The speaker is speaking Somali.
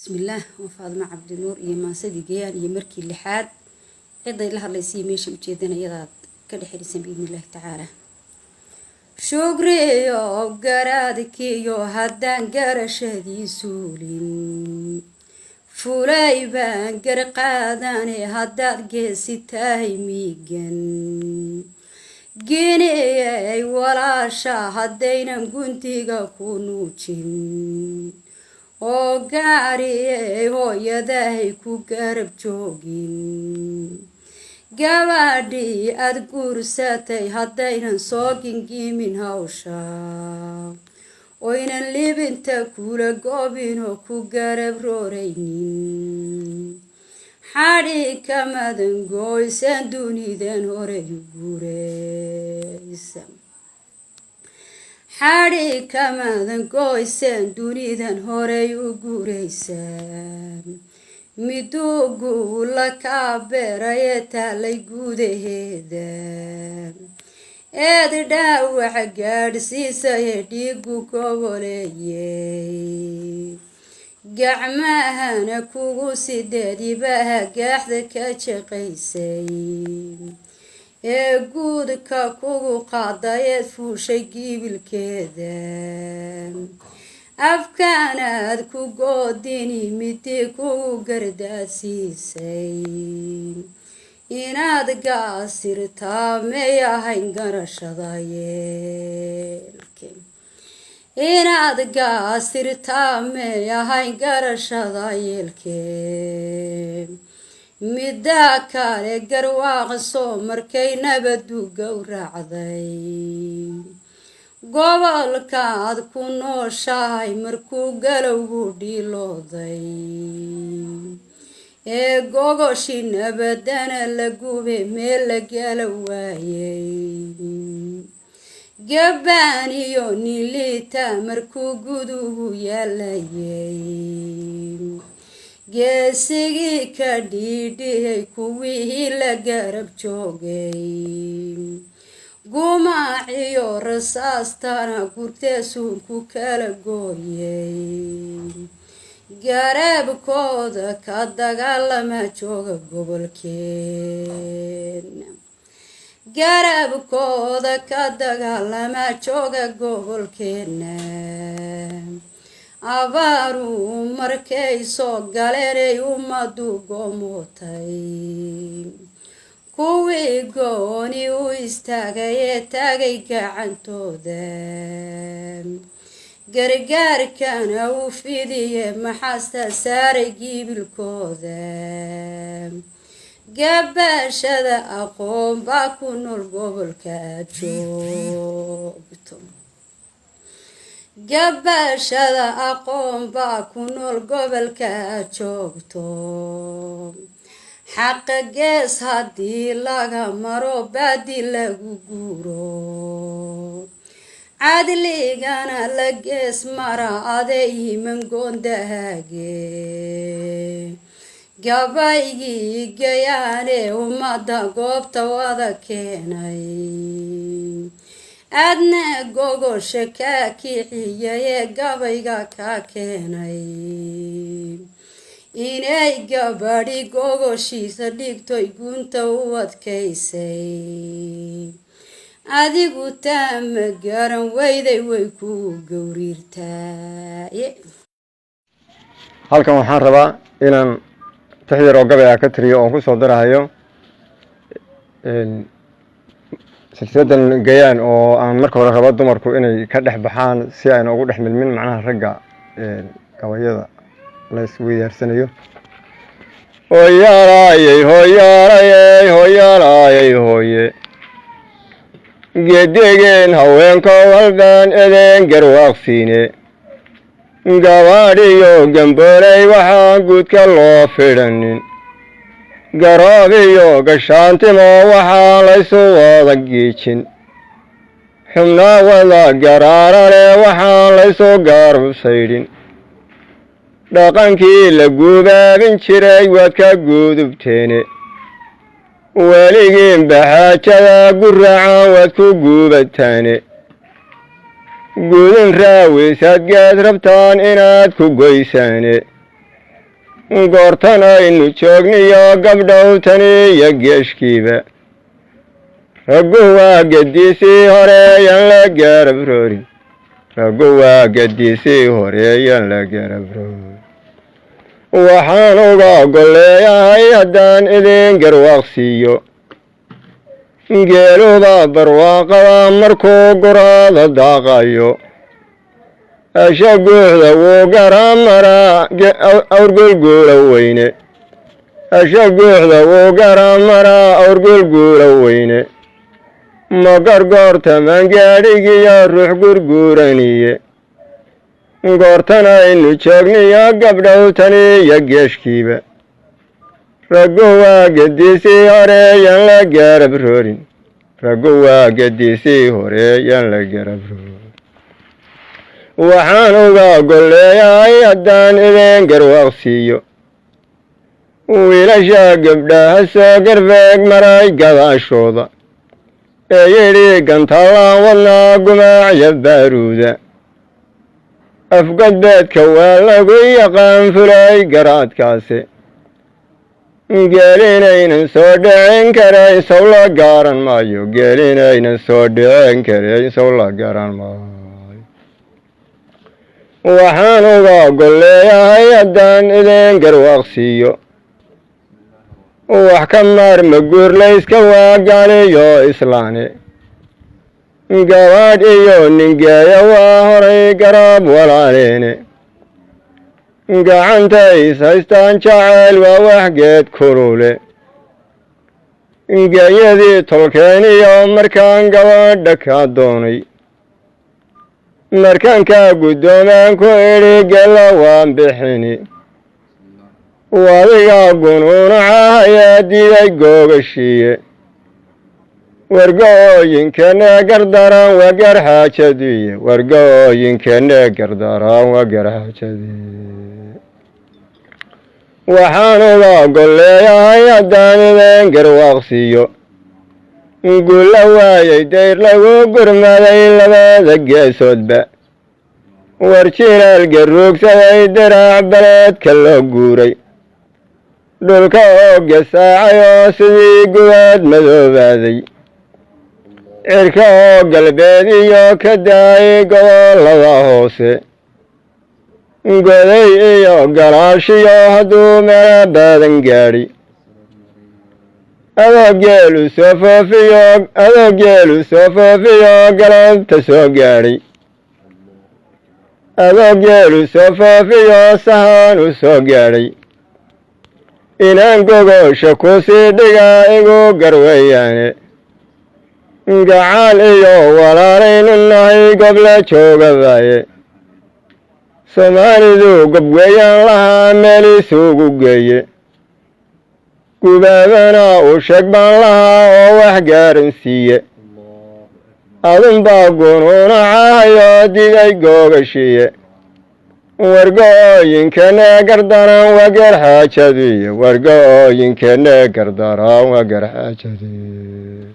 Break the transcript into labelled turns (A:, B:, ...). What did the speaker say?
A: بسم الله وفاطمة عبد النور إيمان صديقيان يمركي اللحاد عدا لها الله يسير ماشي وجدنا يضاد كل حريص بإذن الله تعالى شكري يا قرادك يا هدان قرش هذي سولين فولاي بان قرقاداني هداد قيسي تاهي ميقن جيني ولا شاهدين قنتيغا كونوشين oo gaariyay hooyadahay ku garab joogin gabadhii aad guursatay haddaynan soo gingimin hawsha oynan libinta kula goobin oo ku garab rooraynin xadhig kamadan gooysan dunidan horey u guuraysa xadhig kamadan gooysan dunidan horey u guuraysaan midugu la kaabeeraye taalay gudaheeda eed dhaawac gaadhsiisaye dhiigu goboleeyey gacmahana kugu sideedibaha gaaxda ka jaqaysay ee guudka kugu qaadayeed fuushay gibilkeeda afkaanaad ku goodini midii kugu gardaadsiisay inaad gaasirtaa may ahayn garashada yeelke inaad gaasirtaa may ahayn garashada yeelke midda kale garwaaqso markay nabadu gowracday gobolkaad ku nooshahay markuu galowgu dhilooday ee gogoshi nabadana la gube meel la gala waayay gabbaan iyo niliita markuu gudugu yaalayay geesigii ka dhiidhiyay kuwii la garab joogay gumaaciyo rasaastana gurteesuunku kala gooyay garabkooda ka dagaalama jooga gobolkeena garabkooda ka dagaalama jooga gobolkeena abaaruu markay soo galeenay ummadu gomootay kuwii gooni u istaagayee taagay gacantooda gargaarkana u fidiye maxaasta saaray gibilkooda gabashada aqoon baa ku nool gobolka aad joogto gabashada aqoon baa ku nool gobolka aad joogto xaqa gees haddii laga maro baadi lagu guuro cadligana la gees mara aday himan goondahaage gabaygii gayaane ummadda goobta wada keenay adna gogosha kaa kiciyayee gabayga kaa keenay inay gabadhi gogoshiisa dhigtoy gunta u adkaysay adigu taa ma garan weyday way ku gowriirtaaye
B: halkan waxaan rabaa inaan tixyar oo gabay ah ka tiriyo oon ku soo darahayo silsiladan gayaan oo aan marka hore rabo dumarku inay ka dhex baxaan si ayna ugu dhex milmin macnaha ragga gabayada la isweydaarsanayo hooyaalayey hooyaalayey hooyaalayey hooye geedegeen haweenka walban edeen garwaaqsiine gabadhiyo gambooley waxaan guudka loo fidhanin garoob iyo gashaantimo waxaan laysu wada giijin xubnaa wada garaarale waxaan laysu gaarubsaydhin dhaqankii la guubaabin jiray waad ka gudubteene weligiin baxaajada guraacan waad ku guubataane gudin raawisaad gaad rabtaan inaad ku goysaane goortan aynu joogniyo gabdhowtani iyo geeshkiiba raggu waa gediisii horeeyan la gaarabroorin raggu waa gediisii horeeyan la gaarabroorin waxaan uga golleeyahay haddaan idin garwaaqsiiyo geeluba barwaaqada markuu guraada daaqayo asha guuxda wuu garan maraa awrgulguula weyne asha guuxda wuu garan maraa awrgulguula weyne ma gargoortaman gaadhigiyo ruux gurguuraniye goortan aynu joogniyo gabdhowtani iyo geeshkiiba raggu waa gediisii horeeyan la gaarabroorin raggu waa gediisii horeeyan la gaarabroorin waxaan uga golleeyahay haddaan idin garwaaqsiiyo wiilasha gabdhaha soo garbeeg maray gadaashooda ee yidhi gantallaan wadnaa gumaacya baaruuda afgodbeedka waa lagu yaqaan fulay garaadkaasi geelinaynan soo dhicin karayn sow la gaaran maayo geelinaynan soo dhicin karayn sow la garan maayo waxaan uga golleeyahay haddaan idin garwaaqsiiyo wax ka maarma guurlayska waa gaaliyo islaane gabadh iyo ningeeya waa horay garab walaaleene gacanta is haystaan jacayl waa waxgeed kulule geeyadii tolkeeniyo markaan gabadha kaa doonay markaankaa guddoomaan ku idhi gella waan bixini wadigaa gunuunaca hayaa diiday googashiiye warga-ooyinkana gardaraan waa garxaajadiye warga-ooyinkana gardaraan waa garxaajadiye waxaan uga golleeyahay haddaan idin garwaaqsiiyo gulla waayay dayr lagu gurmaday labada geesoodba war jilaal garuugsaday diraac baleedka loo guuray dhulka oo gasaacay oo sidii gubaad madoobaaday cirka oo galbeed iyo ka daayay gobollada hoose goday iyo galaashiyo hadduu meela baadan gaadhi adoo geelu soo foofiyo galabta soo gaadhay adoo geelu soo foofiyo sahaan u soo gaadhay inaan gogosha ku sii dhigaa igu garweeyaane gacaal iyo walaalaynu nahay gobla joogabaaye soomaalidu gobweeyaan lahaa meel isugu geeye gubaabana u sheeg baan lahaa oo wax gaaran siiye adunbaa gunuunacahayo diday googashiye warga-ooyinkana gardaraan waa garxaajadiye warga-ooyinkana gardaraan waa garxaajadiye